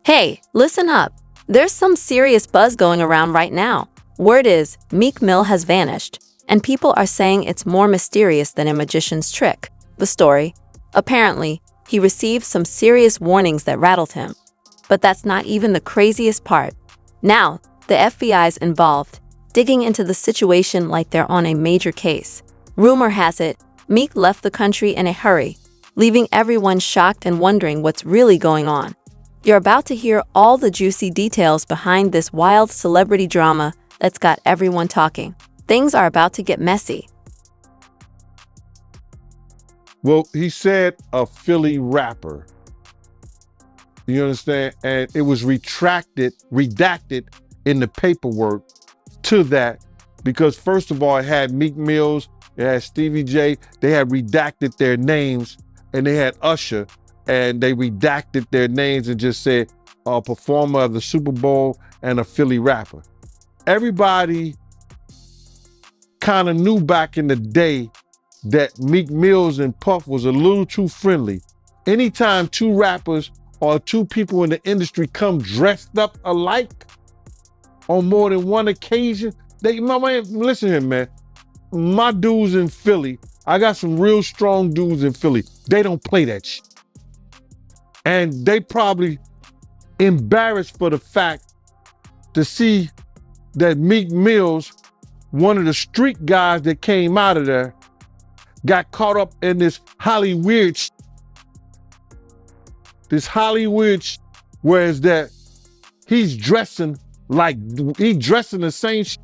Hey, listen up. There's some serious buzz going around right now. Word is, Meek Mill has vanished, and people are saying it's more mysterious than a magician's trick. The story? Apparently, he received some serious warnings that rattled him. But that's not even the craziest part. Now, the FBI's involved, digging into the situation like they're on a major case. Rumor has it, Meek left the country in a hurry, leaving everyone shocked and wondering what's really going on. You're about to hear all the juicy details behind this wild celebrity drama that's got everyone talking. Things are about to get messy. Well, he said a Philly rapper. You understand? And it was redacted in the paperwork to that because first of all, it had Meek Mills, it had Stevie J, they had redacted their names, and they had Usher, and they redacted their names and just said a performer of the Super Bowl and a Philly rapper. Everybody kind of knew back in the day that Meek Mills and Puff was a little too friendly. Anytime two rappers or two people in the industry come dressed up alike on more than one occasion, listen here, man. My dudes in Philly, I got some real strong dudes in Philly. They don't play that shit. And they probably embarrassed for the fact to see that Meek Mills, one of the street guys that came out of there, got caught up in this Hollywood shit. Whereas that he's dressing the same shit.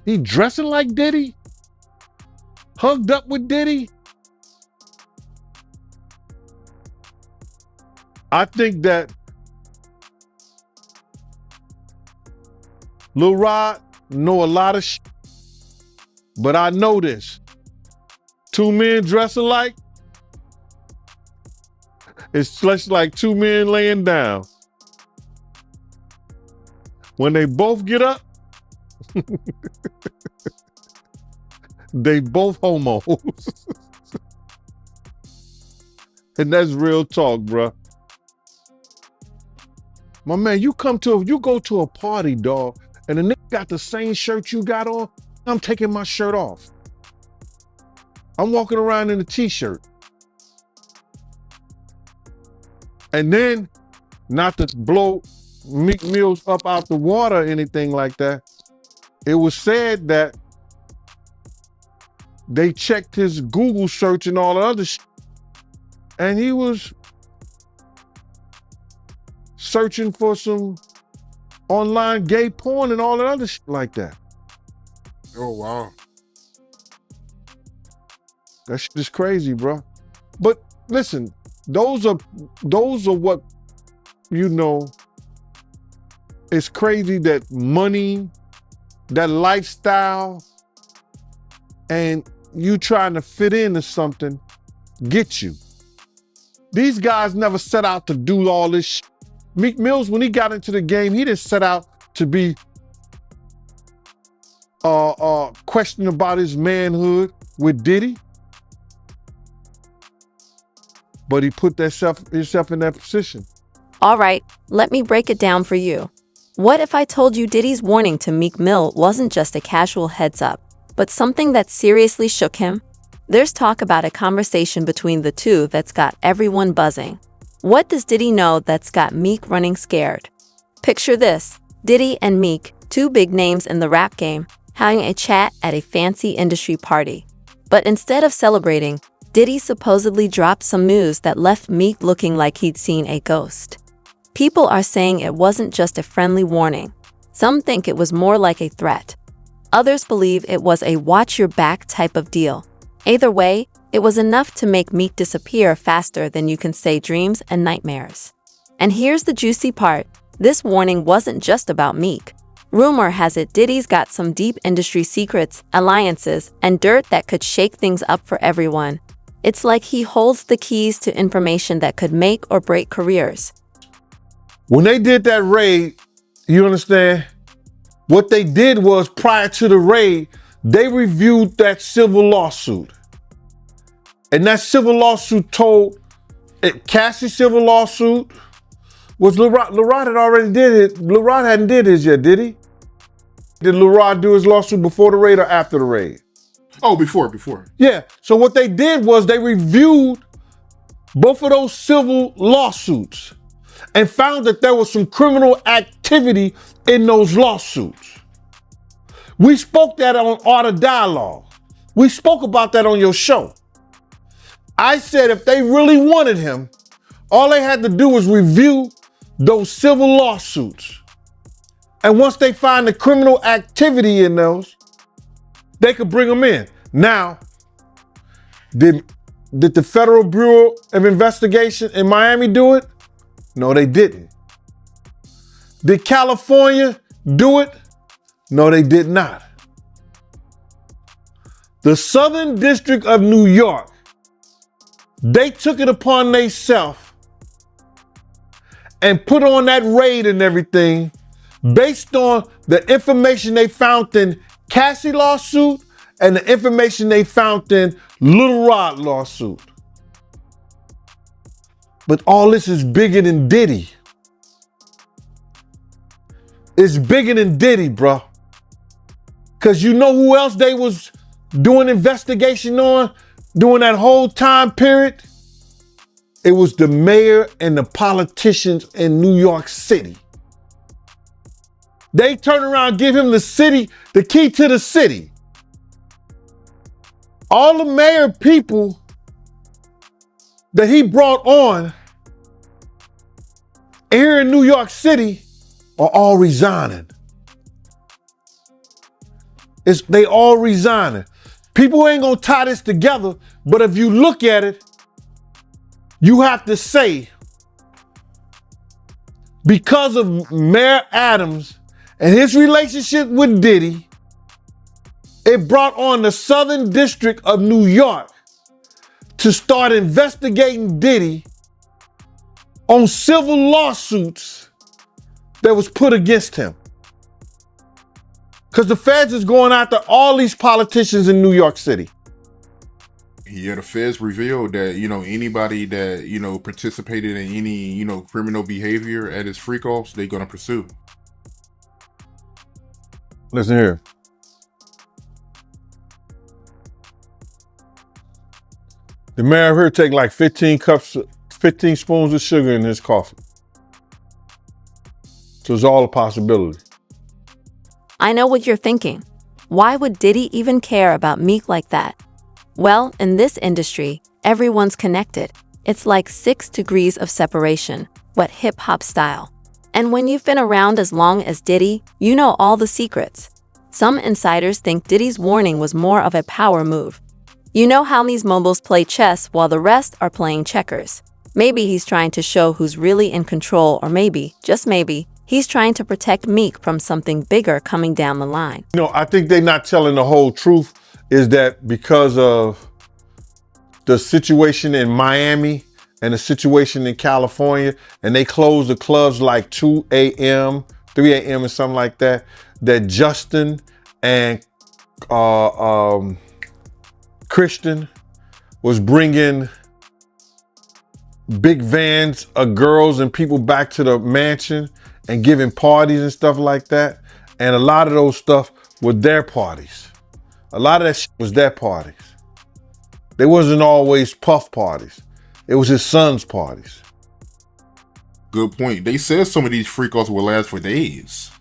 He dressing like Diddy? Hugged up with Diddy? I think that Lil Rod know a lot of shit, but I know this. Two men dress alike, it's just like two men laying down. When they both get up, they both homos. And that's real talk, bruh. My man, you go to a party, dog, and the nigga got the same shirt you got on, I'm taking my shirt off. I'm walking around in a t-shirt. And then, not to blow Meek Mills up out the water or anything like that, it was said that they checked his Google search and all the other shit, and he was searching for some online gay porn and all that other shit like that. Oh, wow. That shit is crazy, bro. But listen, those are what, it's crazy that money, that lifestyle, and you trying to fit into something get you. These guys never set out to do all this shit. Meek Mills, when he got into the game, he didn't set out to be questioning about his manhood with Diddy. But he put himself in that position. All right, let me break it down for you. What if I told you Diddy's warning to Meek Mill wasn't just a casual heads up, but something that seriously shook him? There's talk about a conversation between the two that's got everyone buzzing. What does Diddy know that's got Meek running scared? Picture this, Diddy and Meek, two big names in the rap game, having a chat at a fancy industry party. But instead of celebrating, Diddy supposedly dropped some news that left Meek looking like he'd seen a ghost. People are saying it wasn't just a friendly warning. Some think it was more like a threat. Others believe it was a watch your back type of deal. Either way, it was enough to make Meek disappear faster than you can say dreams and nightmares. And here's the juicy part. This warning wasn't just about Meek. Rumor has it Diddy's got some deep industry secrets, alliances, and dirt that could shake things up for everyone. It's like he holds the keys to information that could make or break careers. When they did that raid, you understand, What they did was, prior to the raid, they reviewed that civil lawsuit. And that civil lawsuit told, Cassie's civil lawsuit was LeRod had already did it. LeRod hadn't did his yet, did he? Did LeRod do his lawsuit before the raid or after the raid? Oh, before. Yeah, so what they did was they reviewed both of those civil lawsuits and found that there was some criminal activity in those lawsuits. We spoke that on Art of Dialogue. We spoke about that on your show. I said if they really wanted him, all they had to do was review those civil lawsuits. And once they find the criminal activity in those, they could bring him in. Now, did the Federal Bureau of Investigation in Miami do it? No, they didn't. Did California do it? No, they did not. The Southern District of New York, they took it upon themselves and put on that raid and everything based on the information they found in Cassie lawsuit and the information they found in Little Rod lawsuit. But all this is bigger than Diddy. It's bigger than Diddy, bro. Cause you know who else they was doing investigation on during that whole time period? It was the mayor and the politicians in New York City. They turn around and give him the key to the city. All the mayor people that he brought on here in New York City are all resigning. They all resigning. People ain't gonna tie this together, but if you look at it, you have to say, because of Mayor Adams and his relationship with Diddy, it brought on the Southern District of New York to start investigating Diddy on civil lawsuits that was put against him. Because the feds is going after all these politicians in New York City. Yeah, the feds revealed that, anybody that, participated in any, criminal behavior at his freak offs, they're going to pursue. Listen here. The mayor here take like 15 spoons of sugar in his coffee. So it's all a possibility. I know what you're thinking. Why would Diddy even care about Meek like that? Well, in this industry, everyone's connected. It's like 6 degrees of separation, but hip-hop style. And when you've been around as long as Diddy, you know all the secrets. Some insiders think Diddy's warning was more of a power move. You know how these moguls play chess while the rest are playing checkers. Maybe he's trying to show who's really in control, or maybe, just maybe, he's trying to protect Meek from something bigger coming down the line. I think they're not telling the whole truth, is that because of the situation in Miami and the situation in California, and they closed the clubs like 2 a.m., 3 a.m. or something like that, that Justin and Christian was bringing big vans of girls and people back to the mansion and giving parties and stuff like that. And a lot of those stuff were their parties. A lot of that shit was their parties. They wasn't always Puff parties. It was his son's parties. Good point. They said some of these freak-offs will last for days.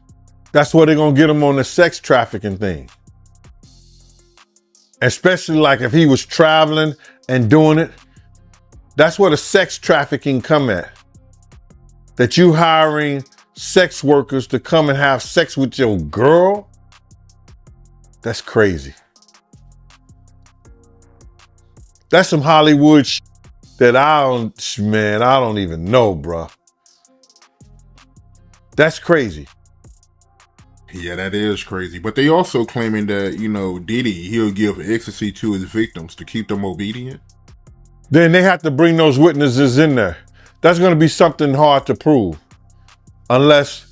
That's where they're gonna get him on the sex trafficking thing. Especially like if he was traveling and doing it. That's where the sex trafficking come at. That you hiring sex workers to come and have sex with your girl. That's crazy. That's some Hollywood shit that I don't even know, bro. That's crazy. Yeah, that is crazy. But they also claiming that, Diddy, he'll give ecstasy to his victims to keep them obedient. Then they have to bring those witnesses in there. That's going to be something hard to prove. Unless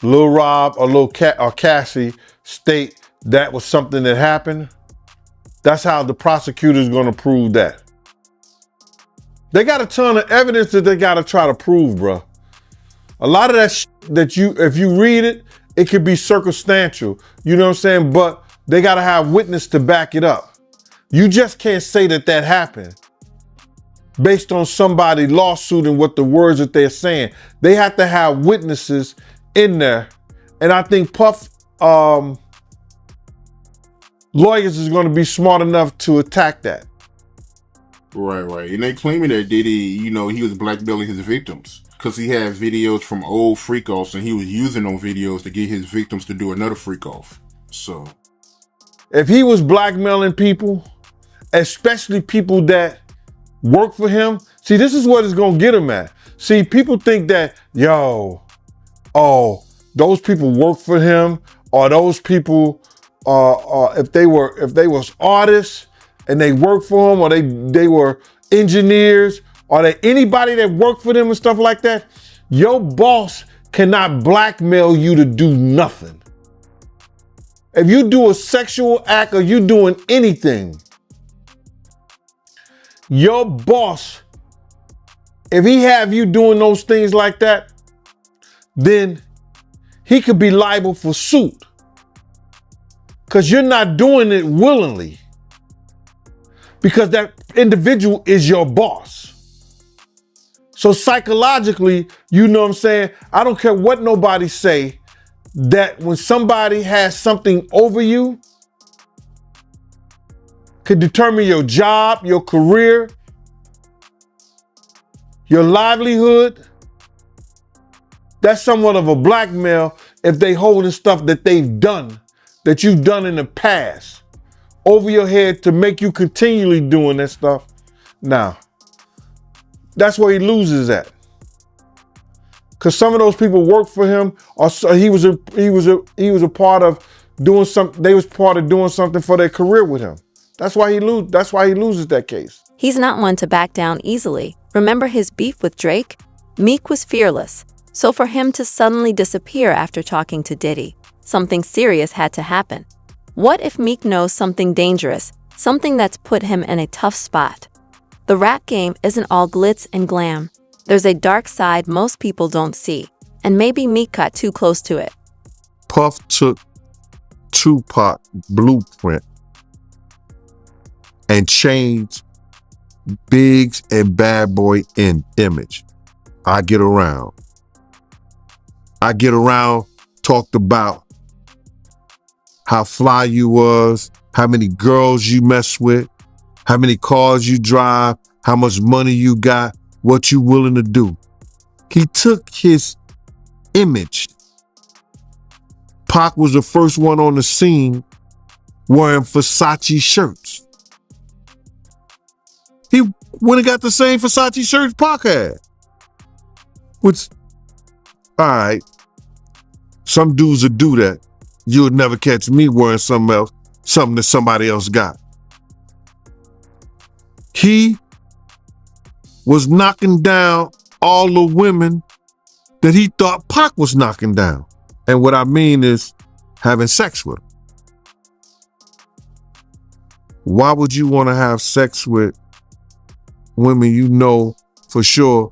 Lil Rob or or Cassie state that was something that happened, that's how the prosecutor's gonna prove that. They got a ton of evidence that they gotta try to prove, bro. A lot of that that if you read it, it could be circumstantial. You know what I'm saying? But they gotta have witness to back it up. You just can't say that that happened based on somebody lawsuit and what the words that they're saying. They have to have witnesses in there. And I think Puff lawyers is going to be smart enough to attack that. Right. And they claiming that Diddy, he was blackmailing his victims because he had videos from old freak-offs and he was using those videos to get his victims to do another freak-off. So if he was blackmailing people, especially people that work for him, see, this is what it's going to get him at. See, people think that, those people work for him, or those people, if they was artists and they work for him, or they were engineers, or they anybody that worked for them and stuff like that, your boss cannot blackmail you to do nothing. If you do a sexual act or you doing anything, your boss, if he have you doing those things like that, then he could be liable for suit because you're not doing it willingly because that individual is your boss. So psychologically, you know what I'm saying? I don't care what nobody say, that when somebody has something over you, could determine your job, your career, your livelihood. That's somewhat of a blackmail if they holding stuff that they've done, that you've done in the past, over your head to make you continually doing that stuff. Now, that's where he loses at. Because some of those people work for him, or he was a part of doing something. They was part of doing something for their career with him. That's why he loses that case. He's not one to back down easily. Remember his beef with Drake? Meek was fearless. So for him to suddenly disappear after talking to Diddy, something serious had to happen. What if Meek knows something dangerous, something that's put him in a tough spot? The rap game isn't all glitz and glam. There's a dark side most people don't see, and maybe Meek got too close to it. Puff took Tupac blueprint and changed Biggs and Bad Boy in image. I Get Around, talked about how fly you was, how many girls you mess with, how many cars you drive, how much money you got, what you willing to do. He took his image. Pac was the first one on the scene wearing Versace shirts. He went and got the same Versace shirts Pac had. Which, all right, some dudes would do that. You would never catch me wearing something that somebody else got. He was knocking down all the women that he thought Pac was knocking down. And what I mean is having sex with them. Why would you want to have sex with women you know for sure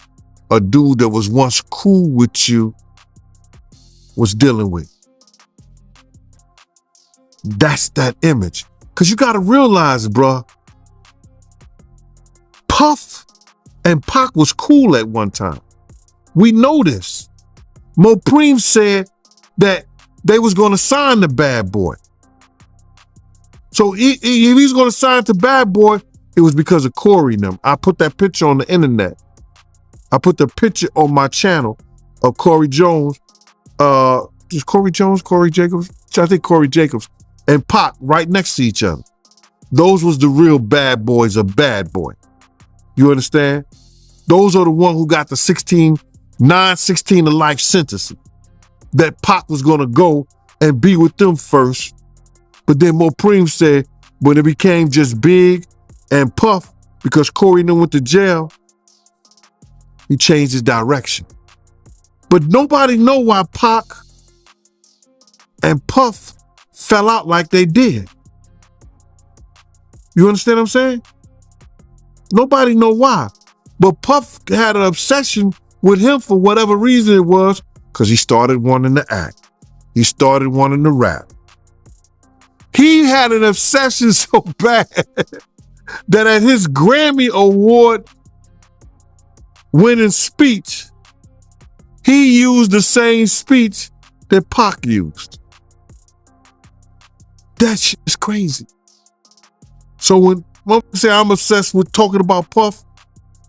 a dude that was once cool with you was dealing with? That's that image. Because you got to realize, bruh, Puff and Pac was cool at one time. We know this. Mopreem said that they was going to sign the Bad Boy. So if he was going to sign to Bad Boy, it was because of Corey and them. I put that picture on the internet. I put the picture on my channel of Corey Jones. Is Corey Jones, Corey Jacobs? I think Corey Jacobs and Pac right next to each other. Those was the real bad boys of Bad Boy. You understand? Those are the ones who got the 16 to life sentence. That Pac was going to go and be with them first. But then Mopreem said when it became just Big and Puff, because Corey and them went to jail, he changed his direction. But nobody know why Pac and Puff fell out like they did. You understand what I'm saying? Nobody know why. But Puff had an obsession with him for whatever reason it was, because he started wanting to act. He started wanting to rap. He had an obsession so bad that at his Grammy Award winning speech, he used the same speech that Pac used. That shit is crazy. So when I say I'm obsessed with talking about Puff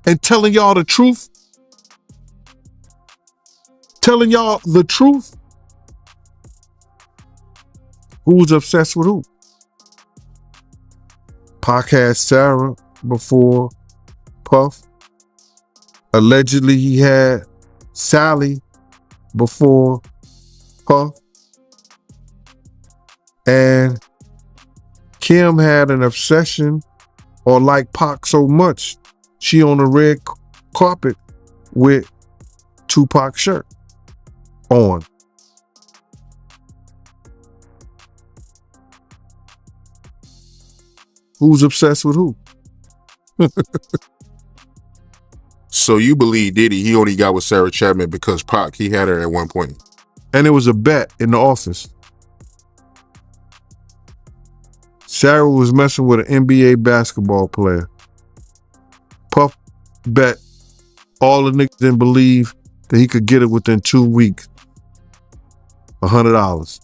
and telling y'all the truth, who's obsessed with who? Pac had Sarah before Puff. Allegedly, he had Sally before Puff. And Kim had an obsession or liked Pac so much, she on the red carpet with Tupac shirt on. Who's obsessed with who? So you believe Diddy, he only got with Sarah Chapman because Pac, he had her at one point. And it was a bet in the office. Sarah was messing with an NBA basketball player. Puff bet all the niggas didn't believe that he could get it within 2 weeks. $100.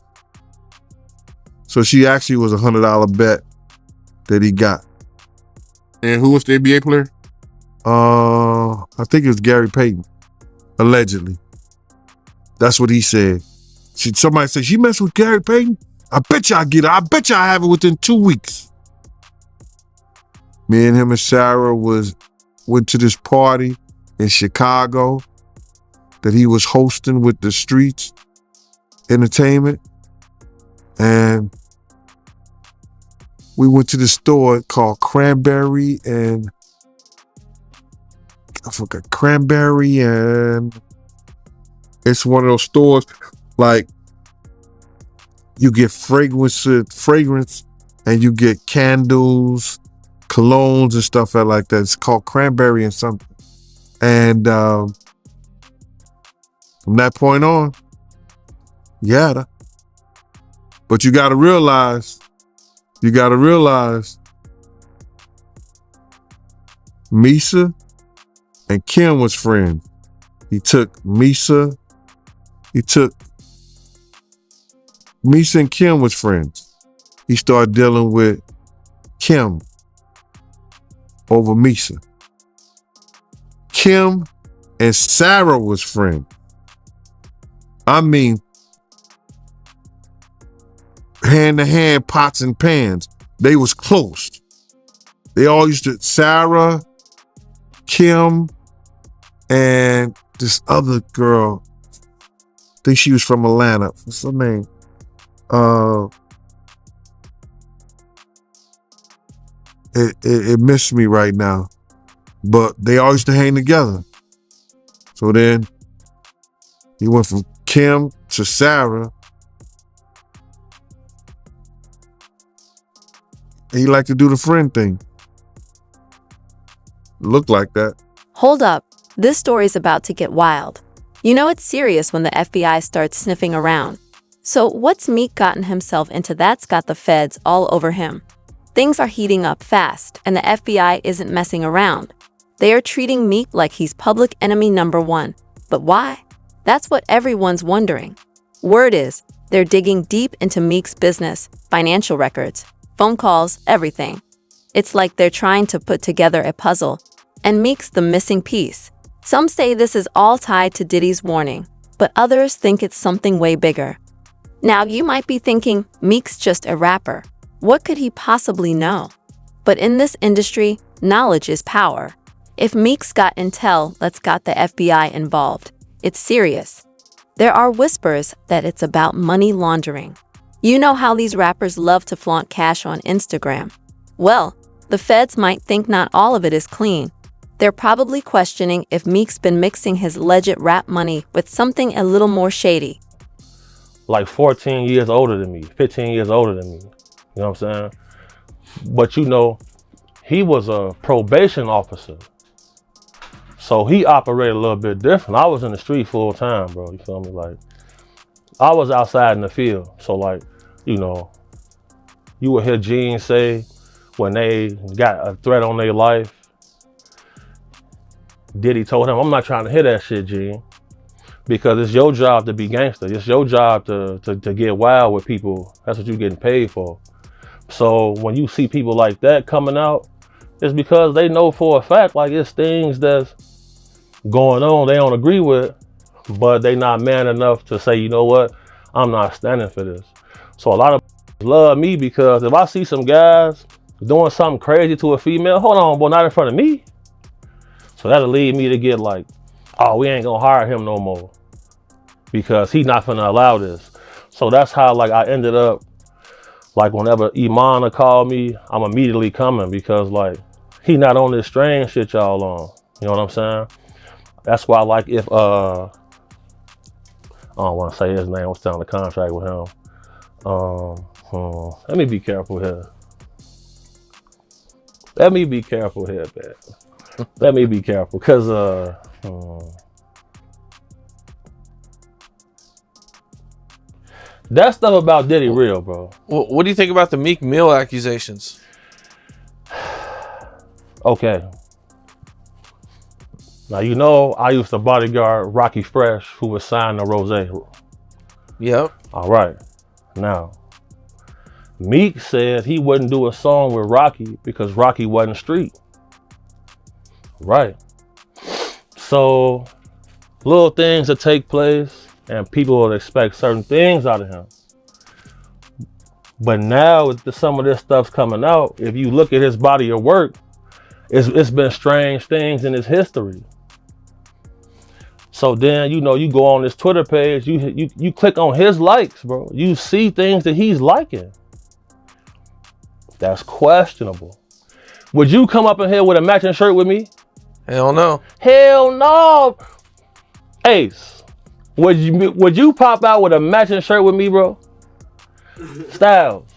So she actually was $100 bet that he got. And who was the NBA player? I think it was Gary Payton, allegedly. That's what he said. Somebody said, she messed with Gary Payton? I bet you I get it. I bet you I have it within 2 weeks. Me and him and Sarah went to this party in Chicago that he was hosting with the Streets Entertainment. And we went to the store called Cranberry and it's one of those stores like you get fragrance and you get candles, colognes and stuff like that. It's called Cranberry and something. And from that point on, yeah. But you gotta realize Misa and Kim was friends. Misa and Kim was friends. He started dealing with Kim over Misa. Kim and Sarah was friends. I mean, hand to hand, pots and pans. They was close. They all used to, Sarah, Kim, and this other girl, I think she was from Atlanta. What's her name? It missed me right now. But they all used to hang together. So then he went from Kim to Sarah. He liked to do the friend thing. Looked like that. Hold up. This story's about to get wild. You know it's serious when the FBI starts sniffing around. So what's Meek gotten himself into that's got the feds all over him? Things are heating up fast, and the FBI isn't messing around. They are treating Meek like he's public enemy number one. But why? That's what everyone's wondering. Word is, they're digging deep into Meek's business, financial records, phone calls, everything. It's like they're trying to put together a puzzle, and Meek's the missing piece. Some say this is all tied to Diddy's warning, but others think it's something way bigger. Now, you might be thinking, Meek's just a rapper. What could he possibly know? But in this industry, knowledge is power. If Meek's got intel that's got the FBI involved, it's serious. There are whispers that it's about money laundering. You know how these rappers love to flaunt cash on Instagram? Well, the feds might think not all of it is clean. They're probably questioning if Meek's been mixing his alleged rap money with something a little more shady. like 14 years older than me, 15 years older than me. You know what I'm saying? But you know, he was a probation officer. So he operated a little bit different. I was in the street full time, bro. You feel me? Like, I was outside in the field. So like, you know, you would hear Gene say when they got a threat on their life, Diddy told him, I'm not trying to hear that shit, Gene. Because it's your job to be gangster. It's your job to get wild with people. That's what you're getting paid for. So when you see people like that coming out, it's because they know for a fact, like, it's things that's going on they don't agree with, but they not man enough to say, you know what, I'm not standing for this. So a lot of love me because if I see some guys doing something crazy to a female, hold on, boy, not in front of me. So that'll lead me to get like, oh, we ain't gonna hire him no more because he's not gonna allow this. So that's how like I ended up, like whenever Imana called me, I'm immediately coming because like he not on this strange shit y'all on. You know what I'm saying? That's why like if I don't want to say his name, I was signing a contract with him. Let me be careful here. Let me be careful here, man. Let me be careful, cause that stuff about Diddy real, bro. What do you think about the Meek Mill accusations? Okay. Now you know I used to bodyguard Rocky Fresh, who was signed to Rose. Yep. All right. Now, Meek said he wouldn't do a song with Rocky because Rocky wasn't street. Right. So, little things that take place and people would expect certain things out of him. But now with some of this stuff's coming out, if you look at his body of work, it's been strange things in his history. So then, you know, you go on his Twitter page, you click on his likes, bro. You see things that he's liking. That's questionable. Would you come up in here with a matching shirt with me? Hell no. Hell no. Ace, would you pop out with a matching shirt with me, bro? Styles,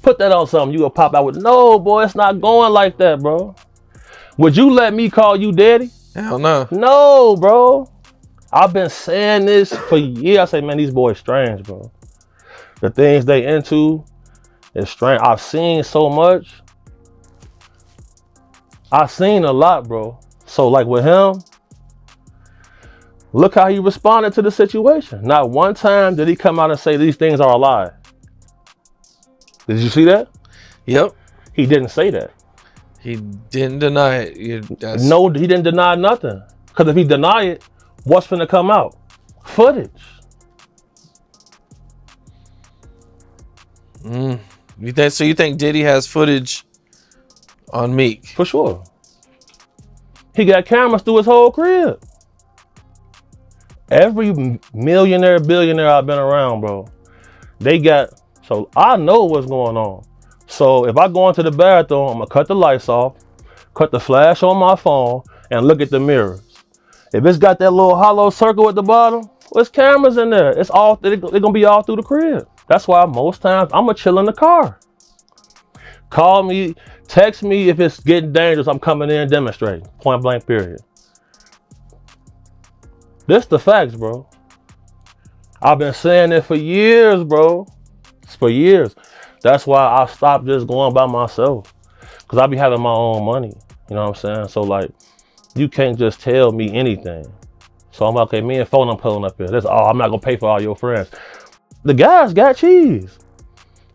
put that on something. You gonna pop out with? No, boy, it's not going like that, bro. Would you let me call you daddy? Hell no. No, bro. I've been saying this for years. I say, man, these boys strange, bro. The things they into is strange. I've seen so much. I've seen a lot, bro. So like with him, look how he responded to the situation. Not one time did he come out and say these things are a lie. Did you see that? Yep. He didn't say that. He didn't deny it. No, he didn't deny nothing. Because if he deny it, what's finna come out? Footage. You think Diddy has footage on Meek? For sure. He got cameras through his whole crib. Every millionaire, billionaire I've been around, bro, they got, so I know what's going on. So if I go into the bathroom, I'm gonna cut the lights off, cut the flash on my phone, and look at the mirrors. If it's got that little hollow circle at the bottom, there's cameras in there. It's all, they're gonna be all through the crib. That's why most times I'm gonna chill in the car. Call me, text me if it's getting dangerous. I'm coming in demonstrating. Point blank, period. This the facts, bro. I've been saying it for years, bro. It's for years. That's why I stopped just going by myself. Because I be having my own money. You know what I'm saying? So like, you can't just tell me anything. So I'm like, okay, me and phone, I'm pulling up here. I'm not gonna pay for all your friends. The guys got cheese.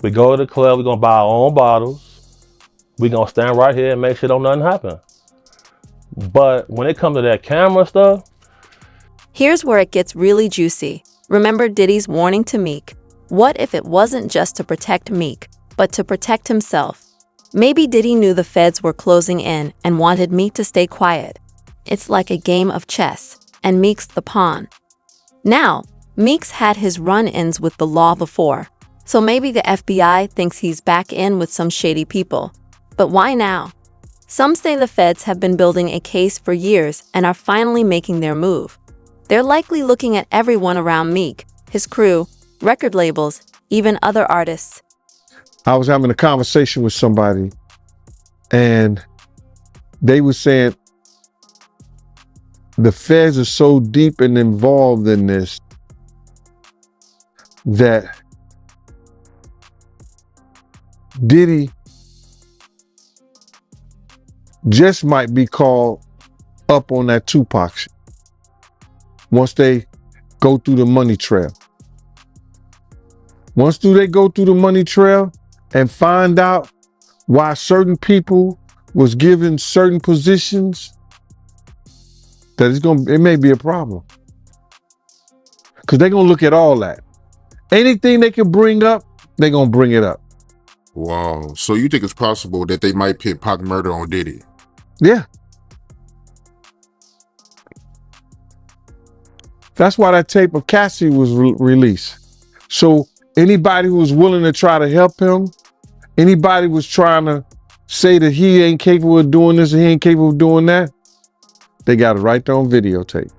We go to the club, we're gonna buy our own bottles. We gonna stand right here and make sure don't nothing happen. But when it comes to that camera stuff, here's where it gets really juicy. Remember Diddy's warning to Meek? What if it wasn't just to protect Meek, but to protect himself? Maybe Diddy knew the feds were closing in and wanted Meek to stay quiet. It's like a game of chess, and Meek's the pawn. Now, Meek's had his run-ins with the law before, so maybe the FBI thinks he's back in with some shady people. But why now? Some say the feds have been building a case for years and are finally making their move. They're likely looking at everyone around Meek, his crew, record labels, even other artists. I was having a conversation with somebody and they were saying the feds are so deep and involved in this that Diddy just might be called up on that Tupac shit once they go through the money trail. Once they go through the money trail and find out why certain people was given certain positions, that it may be a problem. Because they're going to look at all that. Anything they can bring up, they're going to bring it up. Wow. So you think it's possible that they might pit Pac murder on Diddy? Yeah. That's why that tape of Cassie was released. So anybody who was willing to try to help him, anybody was trying to say that he ain't capable of doing this and he ain't capable of doing that, they got it right there on videotape.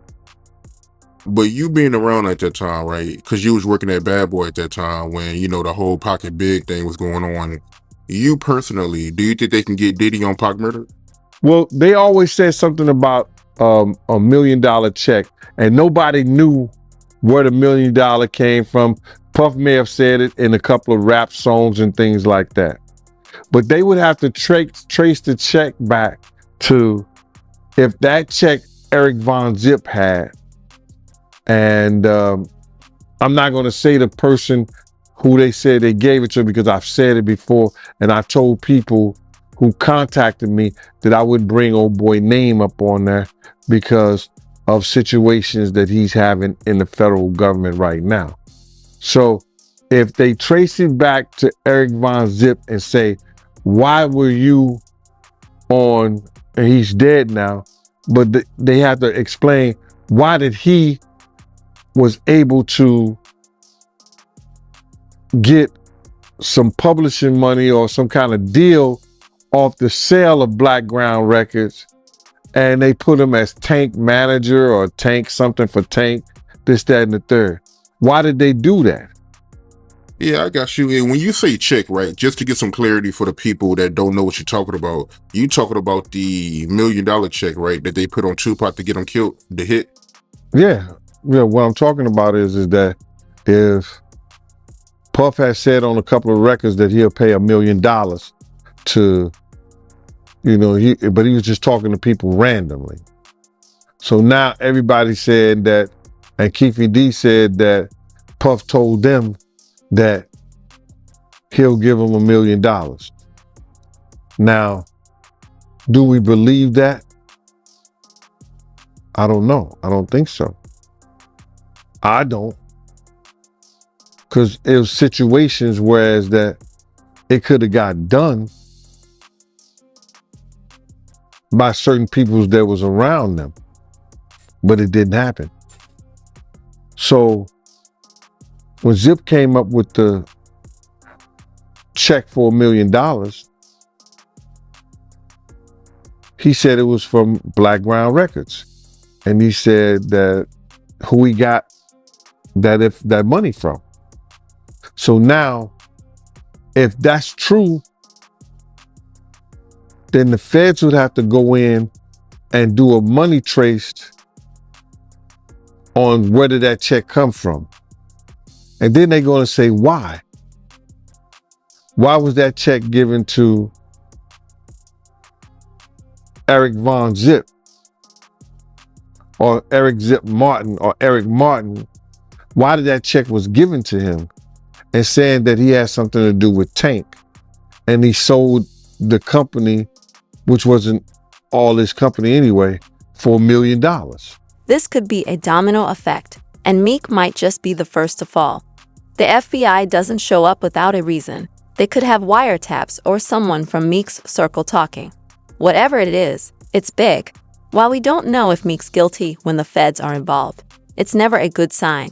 But you being around at that time, right? Because you was working at Bad Boy at that time when, you know, the whole Pocket Big thing was going on. You personally, do you think they can get Diddy on Pac murder? Well, they always said something about $1 million check, and nobody knew where the $1 million came from. Puff may have said it in a couple of rap songs and things like that. But they would have to trace the check back to if that check Eric Von Zip had. And I'm not going to say the person who they said they gave it to because I've said it before. And I told people who contacted me that I wouldn't bring old boy name up on there because of situations that he's having in the federal government right now. So if they trace it back to Eric Von Zip and say, why were you on, and he's dead now, but they have to explain why did he was able to get some publishing money or some kind of deal off the sale of Black Ground Records, and they put him as Tank manager or Tank something for Tank, this, that, and the third. Why did they do that? Yeah, I got you. And when you say check, right, just to get some clarity for the people that don't know what you're talking about, you talking about the $1 million check, right, that they put on Tupac to get him killed, the hit? Yeah. What I'm talking about is that if Puff has said on a couple of records that he'll pay $1 million to, you know, but he was just talking to people randomly. So now everybody said that, and Keefy D said that Puff told them that he'll give them $1 million. Now, do we believe that? I don't know. I don't think so. I don't. Because it was situations whereas that it could have got done by certain people that was around them, but it didn't happen. So when Zip came up with the check for $1 million, he said it was from Black Ground Records. And he said that who he got that money from. So now, if that's true, then the feds would have to go in and do a money trace on where did that check come from. And then they're going to say, why? Why was that check given to Eric Von Zip or Eric Zip Martin or Eric Martin? Why did that check was given to him and saying that he had something to do with Tank and he sold the company, which wasn't all his company anyway, for $1 million? This could be a domino effect, and Meek might just be the first to fall. The FBI doesn't show up without a reason. They could have wiretaps or someone from Meek's circle talking. Whatever it is, it's big. While we don't know if Meek's guilty when the feds are involved, it's never a good sign.